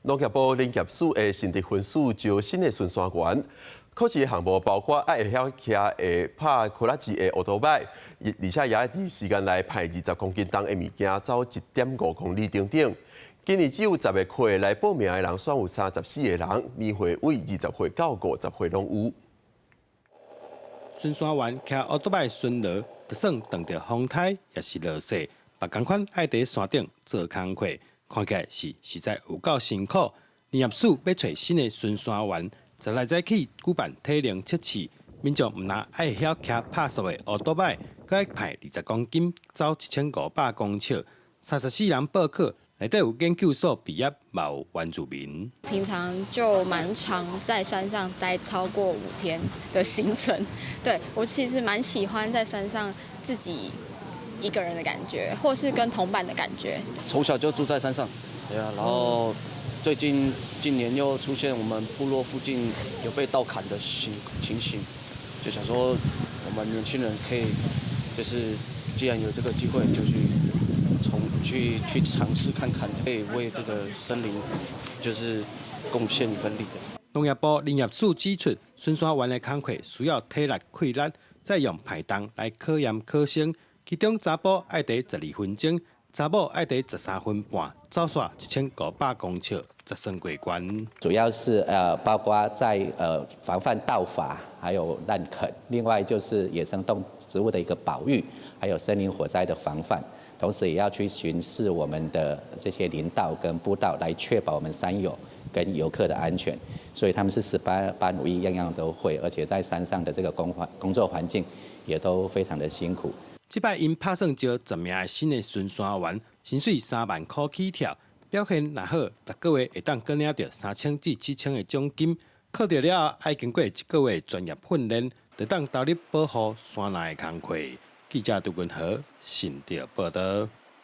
农业部林业署的新竹分署招新的巡山员，考试的项目包括爱会晓骑会拍拖拉机的奥多摆，而且也伫时间内派20公斤重的物件走1.5公里等等。今年只有10个课来报名的人，选有34个人，年岁为20岁到50岁拢有。巡山员骑奥多摆巡逻，就算撞到风台也是落雪，别同款爱伫山顶做工课，看起来是实在有够辛苦。林业署要找新的巡山员，10来早起举办体能测试，民众毋但爱会晓骑拍速的奥多摆，佮爱派20公斤走1500公尺，34人报考。内底有研究所毕业，嘛有原住民。平常就蛮常在山上待超过5天的行程。对我其实蛮喜欢在山上自己一个人的感觉，或是跟同伴的感觉。从小就住在山上，对啊，然后近年又出现我们部落附近有被盗砍的情形，就想说我们年轻人可以，就是既然有这个机会，就去尝试看看，可以为这个森林就是贡献一份力的。农业部林业署指出，巡山员的工课需要体力溃力，再用排档来考验考生，其中查甫爱得12分钟，查某爱得13分半，走煞1500公尺，才算过关。主要是包括在防范盗伐，还有滥垦，另外就是野生动植物的一个保育，还有森林火灾的防范。同时也要去巡视我们的这些林道跟步道，来确保我们山友跟游客的安全。所以他们是18般武艺，样样都会，而且在山上的这个工作环境也都非常的辛苦。这摆因拍算招10名的新的巡山员，薪水3万块起跳，表现若好，逐个月会当搁领到3000至7000的奖金。考到了后，爱经过1个月专业训练，就当投入保护山内的工课。记者杜君和新竹报道。